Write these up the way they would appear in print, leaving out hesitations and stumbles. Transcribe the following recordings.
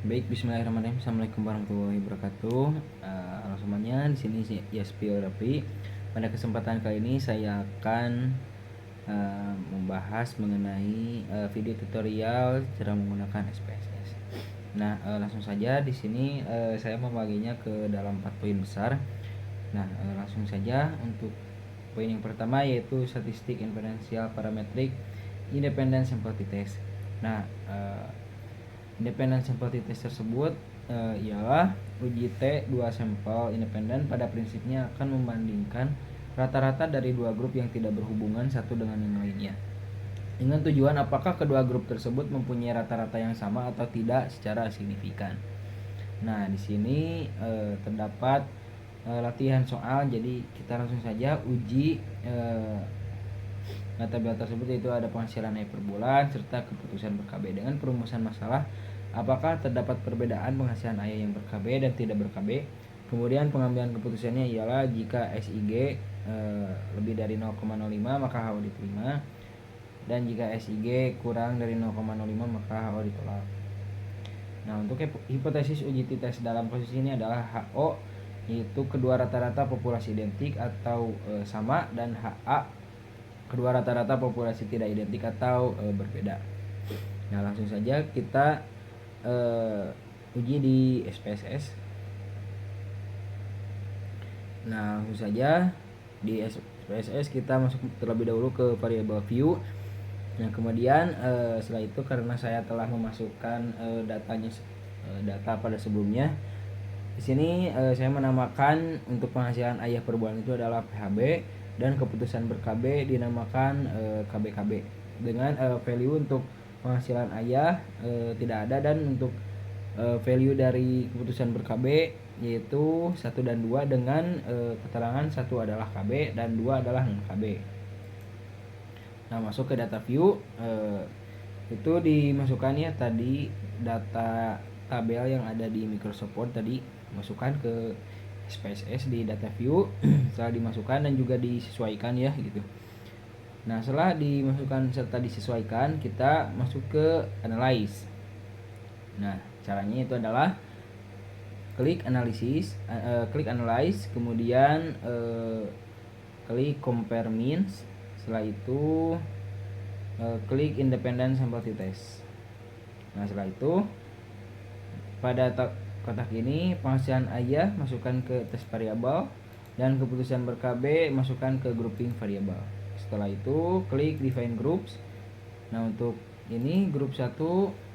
Baik, Bismillahirrahmanirrahim. Assalamualaikum warahmatullahi wabarakatuh. Halo semuanya, di sini Yaspio Rafi. Pada kesempatan kali ini saya akan membahas mengenai video tutorial cara menggunakan SPSS. Nah, langsung saja di sini saya membaginya ke dalam 4 poin besar. Nah, langsung saja untuk poin yang pertama yaitu statistik inferensial parametrik independent sample test. Nah, independent sample test tersebut ialah uji T dua sampel independen pada prinsipnya akan membandingkan rata-rata dari dua grup yang tidak berhubungan satu dengan yang lainnya dengan tujuan apakah kedua grup tersebut mempunyai rata-rata yang sama atau tidak secara signifikan. Nah, di sini terdapat latihan soal, jadi kita langsung saja uji tabel tersebut, yaitu ada penghasilan per bulan serta keputusan ber-KB dengan perumusan masalah apakah terdapat perbedaan penghasilan ayah yang ber-KB dan tidak ber-KB. Kemudian pengambilan keputusannya ialah jika SIG lebih dari 0,05 maka HO diterima, dan jika SIG kurang dari 0,05 maka HO ditolak. Nah, untuk hipotesis uji t-test dalam posisi ini adalah HO yaitu kedua rata-rata populasi identik atau sama, dan HA kedua rata-rata populasi tidak identik atau berbeda. Nah, langsung saja kita uji di SPSS. Nah, langsung saja di SPSS kita masuk terlebih dahulu ke variable view. Nah, kemudian setelah itu karena saya telah memasukkan data pada sebelumnya, di sini saya menamakan untuk penghasilan ayah per bulan itu adalah PHB, dan keputusan ber-KB dinamakan KBKB dengan value untuk penghasilan ayah tidak ada, dan untuk value dari keputusan ber-KB yaitu 1 dan 2 dengan keterangan 1 adalah KB dan 2 adalah non KB. Nah, masuk ke data view, itu dimasukkannya tadi data tabel yang ada di Microsoft Word tadi, masukkan ke SPSS di data view. Setelah dimasukkan dan juga disesuaikan ya gitu. Nah, setelah dimasukkan serta disesuaikan, kita masuk ke analyze. Nah, caranya itu adalah klik analysis, klik analyze, kemudian klik compare means. Setelah itu klik independent sample t-test. Nah, setelah itu pada kotak ini penghasilan ayah masukkan ke tes variabel, dan keputusan ber-KB masukkan ke grouping variabel. Setelah itu klik define groups. Nah, untuk ini grup 1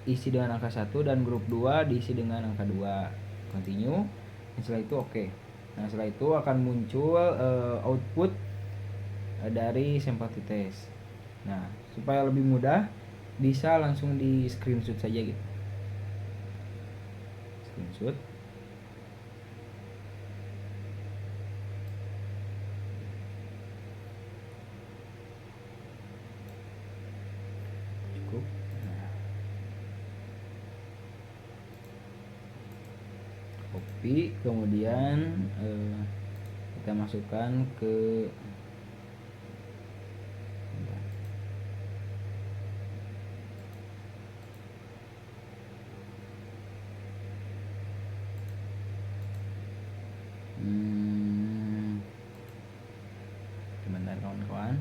isi dengan angka 1 dan grup 2 diisi dengan angka 2. Continue. Dan setelah itu oke. Nah, setelah itu akan muncul output dari sampel t-test. Nah, supaya lebih mudah bisa langsung di screenshot saja gitu. Screenshot. Cukup. Nah, copy, kemudian kita masukkan ke sebentar kawan-kawan.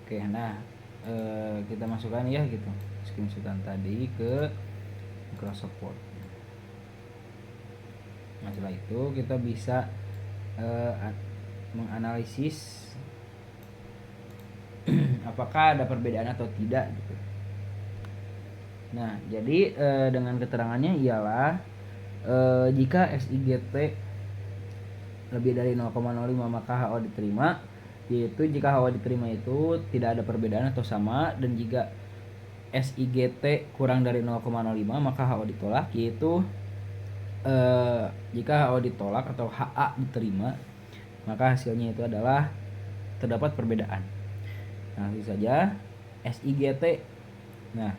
Oke, nah kita masukkan ya gitu screenshotan tadi ke Microsoft Word. Nah, setelah itu kita bisa menganalisis apakah ada perbedaan atau tidak gitu. Nah, jadi dengan keterangannya ialah jika SIGT lebih dari 0,05 maka HO diterima, yaitu jika HO diterima itu tidak ada perbedaan atau sama, dan jika SIGT kurang dari 0,05 maka HO ditolak, yaitu jika HO ditolak atau HA diterima maka hasilnya itu adalah terdapat perbedaan. Nah, langsung saja SIGT. Nah,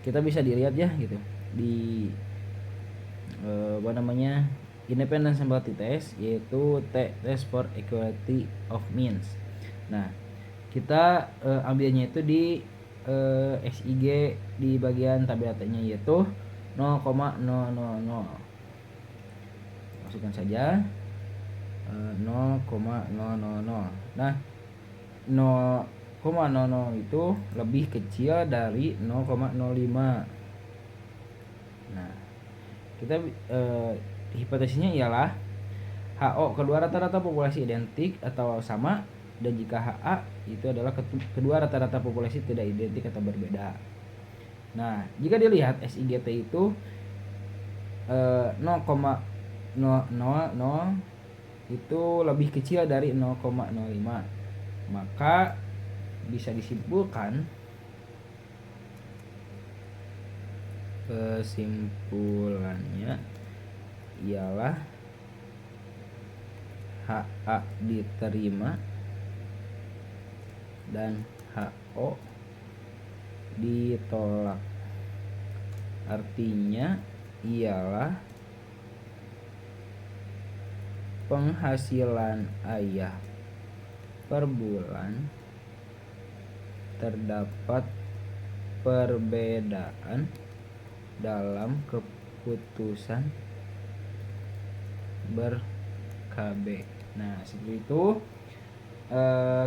kita bisa dilihat ya gitu di independent sample test, yaitu test for equality of means. Nah, kita ambilnya itu di SIG di bagian tabel datanya, yaitu 0,000. Masukkan saja 0,000. Nah, 0,00 itu lebih kecil dari 0,05. Nah, kita hipotesisnya ialah HO kedua rata-rata populasi identik atau sama, dan jika HA itu adalah kedua rata-rata populasi tidak identik atau berbeda. Nah, jika dilihat SIGT itu 0,000 itu lebih kecil dari 0,05, maka bisa disimpulkan, kesimpulannya ialah HA diterima dan HO ditolak. Artinya ialah penghasilan ayah per bulan terdapat perbedaan dalam keputusan ber-KB. Nah, seperti itu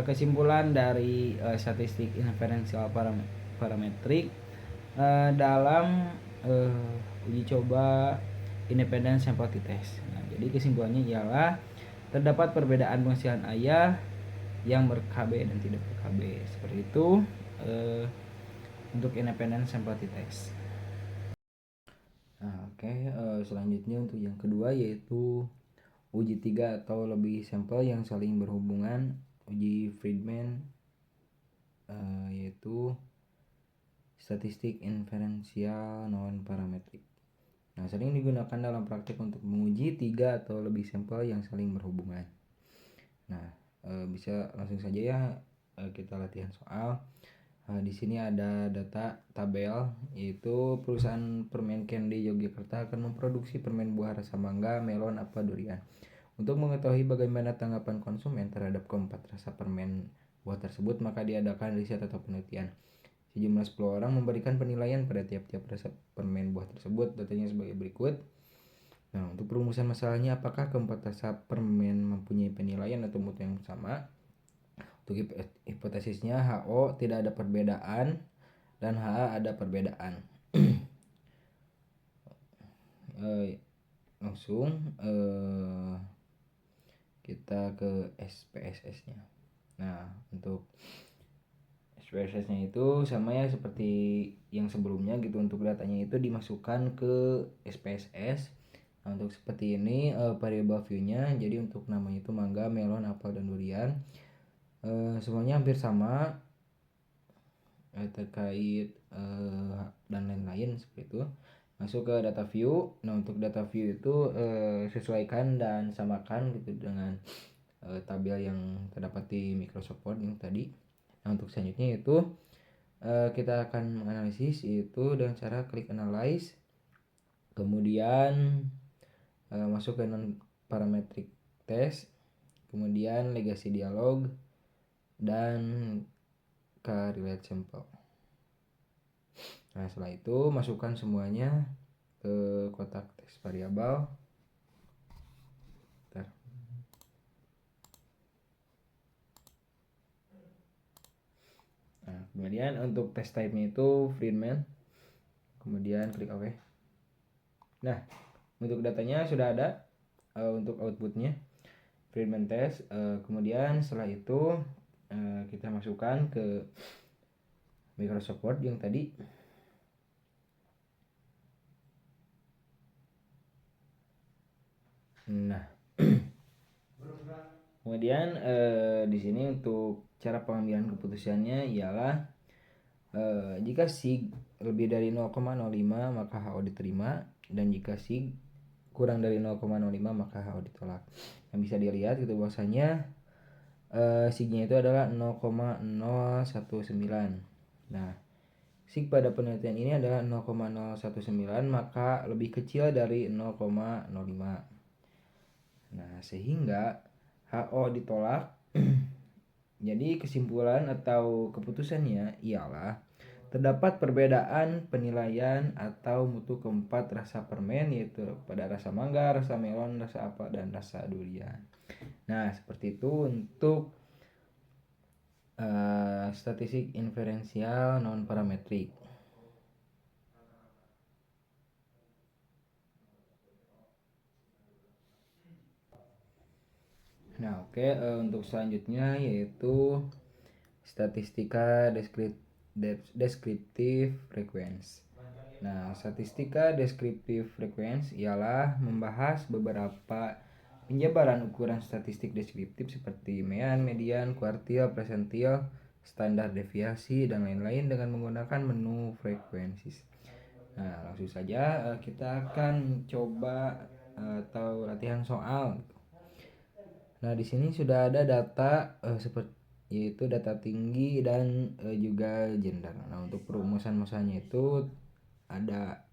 kesimpulan dari statistik inferensial parametrik dalam uji coba independent sample test. Nah, jadi kesimpulannya ialah terdapat perbedaan penghasilan ayah yang ber-KB dan tidak ber-KB. Seperti itu untuk independent sample test. Nah, oke. Selanjutnya untuk yang kedua, yaitu uji 3 atau lebih sampel yang saling berhubungan, uji Friedman, yaitu statistik inferensial non parametrik. Nah, sering digunakan dalam praktik untuk menguji 3 atau lebih sampel yang saling berhubungan. Nah, bisa langsung saja ya kita latihan soal. Di sini ada data tabel, yaitu perusahaan permen candy Yogyakarta akan memproduksi permen buah rasa mangga, melon, apel, durian. Untuk mengetahui bagaimana tanggapan konsumen terhadap keempat rasa permen buah tersebut, maka diadakan riset atau penelitian. Sejumlah 10 orang memberikan penilaian pada tiap-tiap rasa permen buah tersebut. Datanya sebagai berikut. Nah, untuk perumusan masalahnya, apakah keempat rasa permen mempunyai penilaian atau mutu yang sama? Untuk hipotesisnya, HO tidak ada perbedaan dan HA ada perbedaan. Langsung kita ke SPSS-nya. Nah, untuk SPSS-nya itu sama ya seperti yang sebelumnya gitu. Untuk datanya itu dimasukkan ke SPSS. Nah, untuk seperti ini variable view-nya, jadi untuk namanya itu mangga, melon, apel, dan durian. Semuanya hampir sama terkait dan lain-lain seperti itu. Masuk ke data view. Nah, untuk data view itu sesuaikan dan samakan gitu dengan tabel yang terdapat di Microsoft Word yang tadi. Nah, untuk selanjutnya itu kita akan menganalisis itu dengan cara klik analyze, kemudian masuk ke non parametric test, kemudian legacy dialog, dan correlate sample. Nah, setelah itu masukkan semuanya ke kotak teks variabel. Nah, kemudian untuk test type-nya itu Friedman, kemudian klik OK. Nah, untuk datanya sudah ada. Untuk outputnya Friedman test. Kemudian setelah itu kita masukkan ke Microsoft Word yang tadi. Nah, kemudian di sini untuk cara pengambilan keputusannya ialah jika sig lebih dari 0,05 maka HO diterima, dan jika sig kurang dari 0,05 maka HO ditolak. Yang bisa dilihat gitu bahwasanya signya itu adalah 0,019. Nah, sig pada penelitian ini adalah 0,019, maka lebih kecil dari 0,05. Nah, sehingga HO ditolak. Jadi kesimpulan atau keputusannya ialah terdapat perbedaan penilaian atau mutu keempat rasa permen, yaitu pada rasa mangga, rasa melon, rasa apa, dan rasa durian. Nah, seperti itu untuk statistik inferensial non parametrik. Nah, oke, untuk selanjutnya yaitu statistika deskriptif frekuensi. Nah, statistika deskriptif frekuensi ialah membahas beberapa penjabaran ukuran statistik deskriptif seperti mean, median, kuartil, persentil, standar deviasi, dan lain-lain dengan menggunakan menu frekuensi. Nah, langsung saja kita akan coba atau latihan soal. Nah, di sini sudah ada data seperti yaitu data tinggi dan juga gender. Nah, untuk perumusan masanya itu ada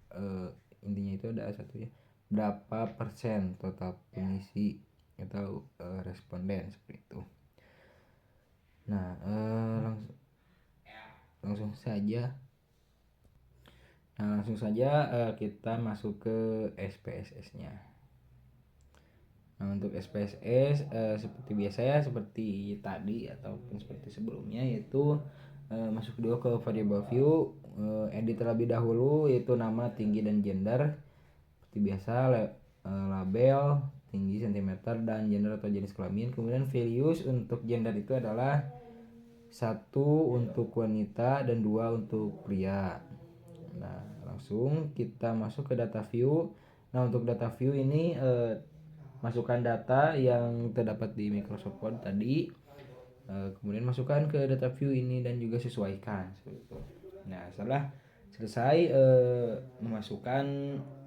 intinya itu ada satu ya, berapa persen total pengisi atau responden seperti itu. Nah, langsung saja. Nah, langsung saja kita masuk ke SPSS-nya. Nah, untuk SPSS seperti biasa ya, seperti tadi ataupun seperti sebelumnya, yaitu masuk dulu ke variable view, edit terlebih dahulu yaitu nama, tinggi, dan gender. Seperti biasa label, tinggi, cm, dan gender atau jenis kelamin. Kemudian values untuk gender itu adalah 1 untuk wanita dan 2 untuk pria. Nah, langsung kita masuk ke data view. Nah, untuk data view ini masukkan data yang terdapat di Microsoft Word tadi, kemudian masukkan ke data view ini dan juga sesuaikan seperti itu. Nah, setelah selesai memasukkan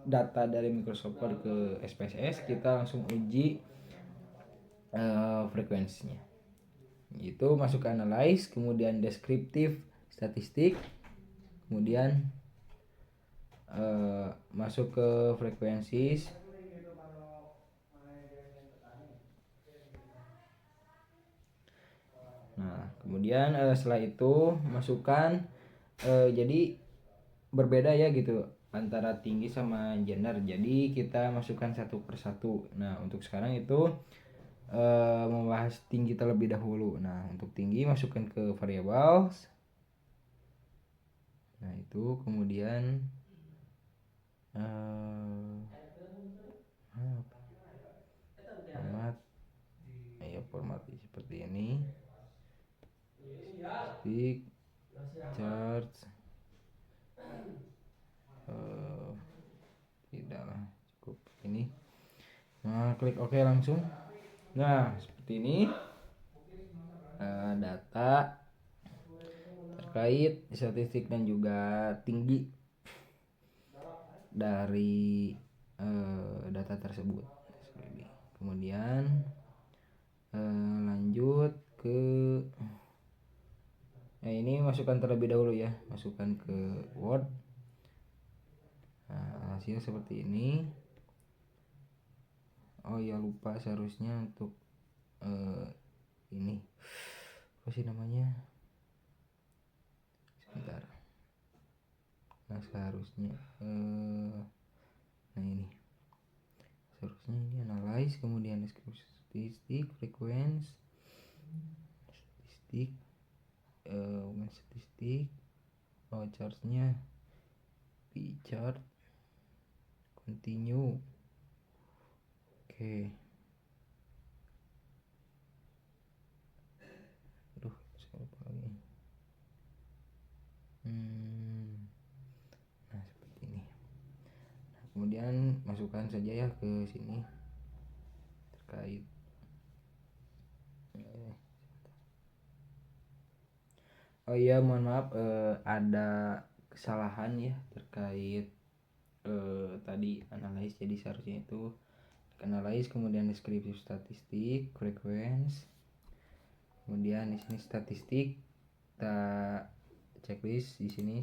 data dari Microsoft Word ke SPSS, kita langsung uji frekuensinya. Itu masuk ke analyze, kemudian deskriptif statistik, kemudian masuk ke frekuensi. Nah, kemudian setelah itu masukkan jadi berbeda ya gitu antara tinggi sama gender. Jadi kita masukkan satu persatu. Nah, untuk sekarang itu membahas tinggi terlebih dahulu. Nah, untuk tinggi masukkan ke variables. Nah, itu kemudian format format seperti ini. Stick, charts, tidaklah cukup ini. Nah, klik OK langsung. Nah, seperti ini data terkait statistik dan juga tinggi dari data tersebut. Kemudian lanjut ke ini masukkan terlebih dahulu ya, masukkan ke Word. Nah, hasil seperti ini. Oh ya, lupa seharusnya untuk ini apa sih namanya, sebentar. Nah, seharusnya nah ini seharusnya ini analyze, kemudian statistik, frekuensi, statistik, statistik, chartnya, p chart, continue. Oke. Aduh, saya lupa lagi. Nah, seperti ini. Nah, kemudian masukkan saja ya ke sini terkait oh iya, mohon maaf ada kesalahan ya terkait tadi analyze. Jadi seharusnya itu analyze, kemudian deskriptif statistik, frekuensi, kemudian di sini statistik, kita checklist di sini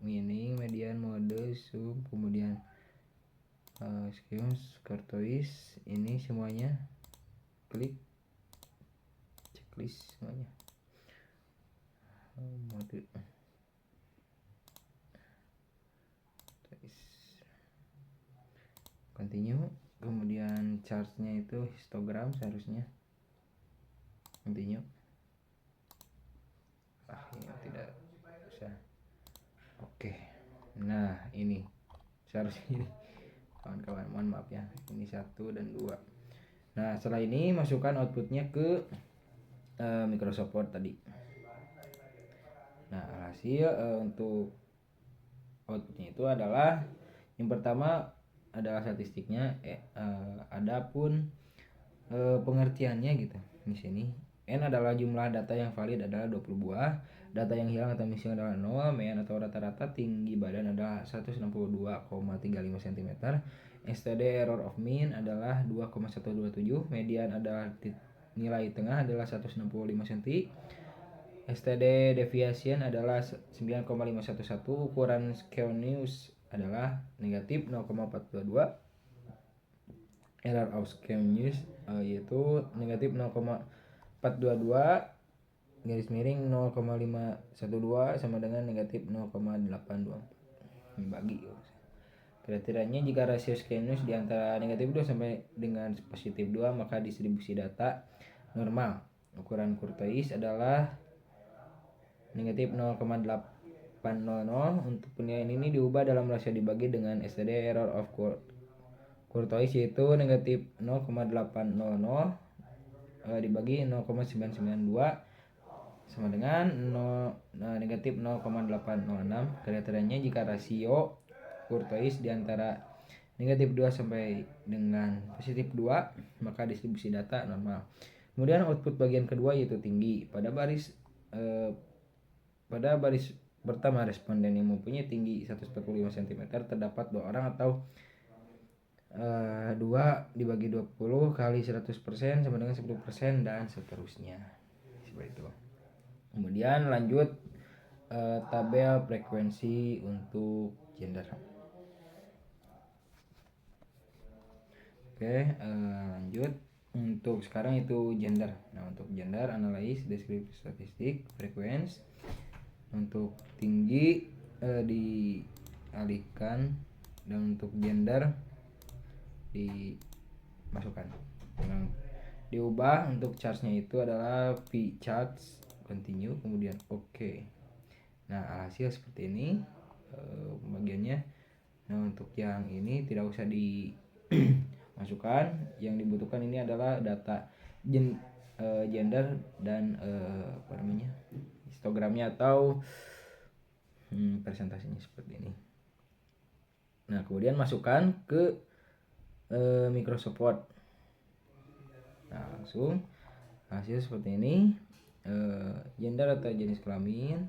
meaning, median, mode, sum, kemudian Schemes, Courtois, ini semuanya klik checklist semuanya. Mode continue, kemudian chartnya itu histogram seharusnya continue. Ini tidak bisa. Oke, nah ini seharusnya ini kawan-kawan, mohon maaf ya, ini 1 dan 2. Nah setelah ini masukkan outputnya ke Microsoft Word tadi. Nah hasil untuk outputnya itu adalah yang pertama adalah statistiknya, adapun pengertiannya gitu. Di sini N adalah jumlah data yang valid adalah 20 buah, data yang hilang atau missing adalah 0, median atau rata-rata tinggi badan adalah 162,35 cm, STD error of mean adalah 2,127, median adalah nilai tengah adalah 165 cm, STD deviation adalah 9,511, ukuran skewness adalah negatif 0,422, error of skewness yaitu negatif 0,422 garis miring 0,512 sama dengan negatif 0,824. Bagi kriterianya, jika rasio skewness di antara negatif 2 sampai dengan positif 2 maka distribusi data normal. Ukuran Courtois adalah negatif 0,800. Untuk penilaian ini diubah dalam rasio dibagi dengan STD error of Courtois yaitu negatif 0,800 dibagi 0,992 sama dengan negatif 0,806. Kriterianya, jika rasio Courtois di antara negatif 2 sampai dengan positif 2 maka distribusi data normal. Kemudian output bagian kedua yaitu tinggi. Pada baris pertama responden yang mempunyai tinggi 145 cm terdapat 2 orang atau 2 dibagi 20 kali 100% sama dengan 10% dan seterusnya. Seperti itu. Kemudian lanjut tabel frekuensi untuk gender. Oke, lanjut untuk sekarang itu gender. Nah untuk gender, analysis, deskripsi statistik, frekuensi. Untuk tinggi dialihkan dan untuk gender dimasukkan. Diubah untuk charge-nya itu adalah V charts, continue, kemudian oke. Nah hasil seperti ini pembagiannya. Nah untuk yang ini tidak usah dimasukkan, yang dibutuhkan ini adalah data gender dan histogramnya atau persentasenya seperti ini. Nah kemudian masukkan ke Microsoft Word. Nah langsung hasil seperti ini. Gender atau jenis kelamin.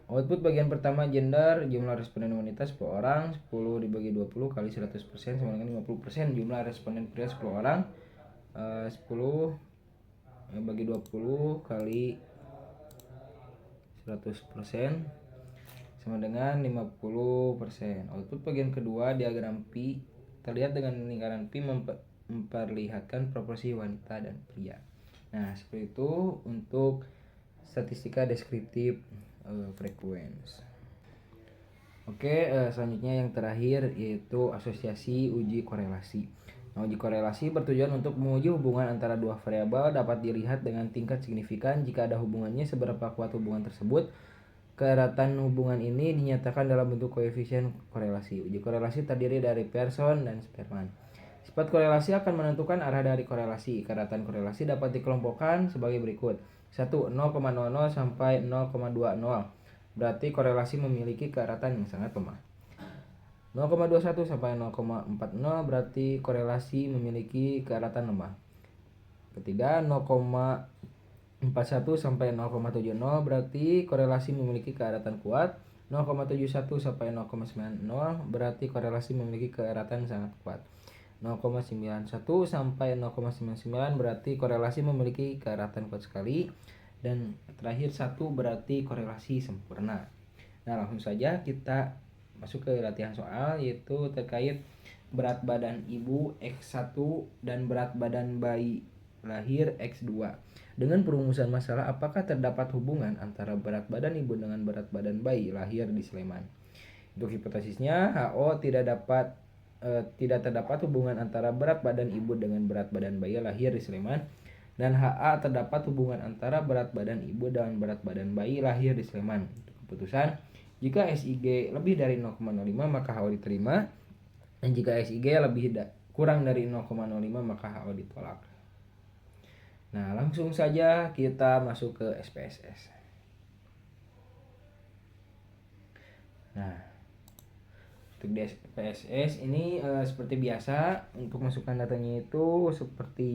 Output bagian pertama gender, jumlah responden wanita 10 orang, 10 dibagi 20 kali 100% sama dengan 50%. Jumlah responden pria 10 orang, 10 bagi 20 kali 100% sama dengan 50%. Output bagian kedua, diagram pi terlihat dengan lingkaran pi memperlihatkan proporsi wanita dan pria. Nah seperti itu untuk statistika deskriptif frekuensi. Oke, selanjutnya yang terakhir yaitu asosiasi uji korelasi. Nah, uji korelasi bertujuan untuk menguji hubungan antara dua variabel, dapat dilihat dengan tingkat signifikan. Jika ada hubungannya, seberapa kuat hubungan tersebut. Keeratan hubungan ini dinyatakan dalam bentuk koefisien korelasi. Uji korelasi terdiri dari Pearson dan Spearman. Sifat korelasi akan menentukan arah dari korelasi. Keeratan korelasi dapat dikelompokkan sebagai berikut. 1. 0,00 sampai 0,20. Berarti korelasi memiliki keeratan yang sangat lemah. 0,21 sampai 0,40 berarti korelasi memiliki keeratan lemah. Ketiga, 0,41 sampai 0,70 berarti korelasi memiliki keeratan kuat. 0,71 sampai 0,90 berarti korelasi memiliki keeratan sangat kuat. 0,91 sampai 0,99 berarti korelasi memiliki keeratan kuat sekali. Dan terakhir 1 berarti korelasi sempurna. Nah langsung saja kita masuk ke latihan soal, yaitu terkait berat badan ibu X1 dan berat badan bayi lahir X2. Dengan perumusan masalah apakah terdapat hubungan antara berat badan ibu dengan berat badan bayi lahir di Sleman. Untuk hipotesisnya, tidak terdapat hubungan antara berat badan ibu dengan berat badan bayi lahir di Sleman, dan HA terdapat hubungan antara berat badan ibu dengan berat badan bayi lahir di Sleman. Untuk keputusan, jika SIG lebih dari 0,05 maka HO diterima, dan jika SIG kurang dari 0,05 maka HO ditolak. Nah, langsung saja kita masuk ke SPSS. Nah, untuk di SPSS ini seperti biasa, untuk masukkan datanya itu seperti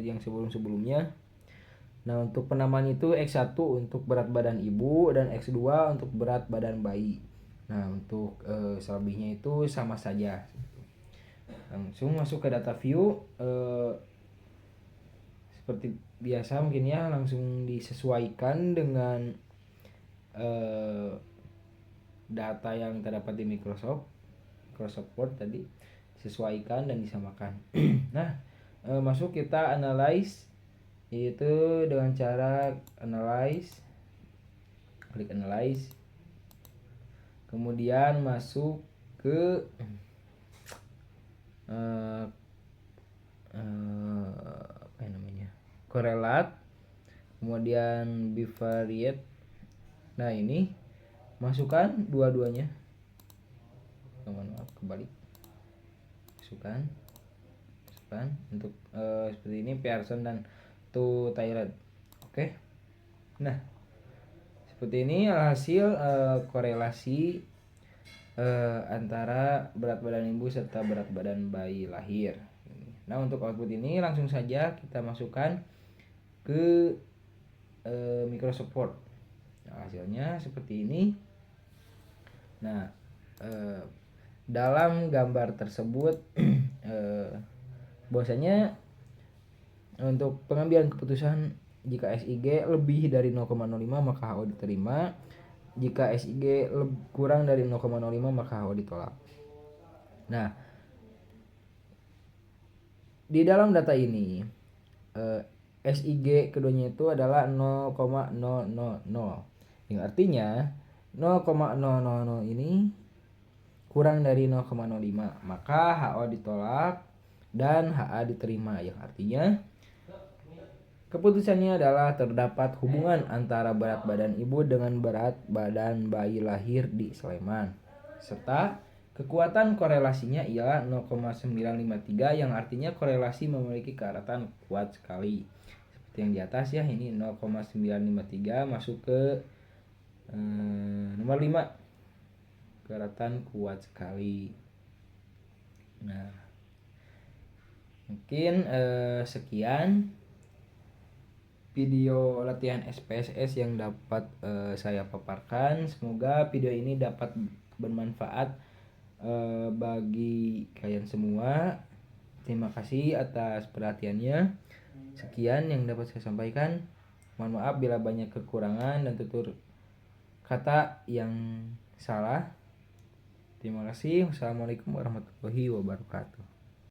yang sebelum-sebelumnya. Nah, untuk penamaan itu X1 untuk berat badan ibu dan X2 untuk berat badan bayi. Nah, untuk selebihnya itu sama saja. Langsung masuk ke data view. Seperti biasa mungkin ya, langsung disesuaikan dengan data yang terdapat di Microsoft Word tadi, sesuaikan dan disamakan. Nah, masuk kita analyze, yaitu dengan cara analyze, klik analyze, kemudian masuk ke apa namanya, correlate, kemudian bivariate. Nah, ini masukkan dua-duanya, maaf kebalik, masukkan untuk seperti ini, Pearson dan Thailand. Oke. Nah, seperti ini hasil korelasi antara berat badan ibu serta berat badan bayi lahir. Nah, untuk output ini langsung saja kita masukkan ke Microsoft Word. Nah, hasilnya seperti ini. Nah, dalam gambar tersebut bahwasanya untuk pengambilan keputusan, jika SIG lebih dari 0,05 maka HO diterima, jika SIG kurang dari 0,05 maka HO ditolak. Nah, di dalam data ini SIG keduanya itu adalah 0,000, yang artinya 0,000 ini kurang dari 0,05 maka HO ditolak dan HA diterima, yang artinya keputusannya adalah terdapat hubungan antara berat badan ibu dengan berat badan bayi lahir di Sleman, serta kekuatan korelasinya ialah 0,953, yang artinya korelasi memiliki keeratan kuat sekali. Seperti yang di atas ya, ini 0,953 masuk ke nomor 5, keeratan kuat sekali. Nah, mungkin sekian video latihan SPSS yang dapat saya paparkan. Semoga video ini dapat bermanfaat bagi kalian semua. Terima kasih atas perhatiannya. Sekian yang dapat saya sampaikan. Mohon maaf bila banyak kekurangan dan tutur kata yang salah. Terima kasih. Wassalamualaikum warahmatullahi wabarakatuh.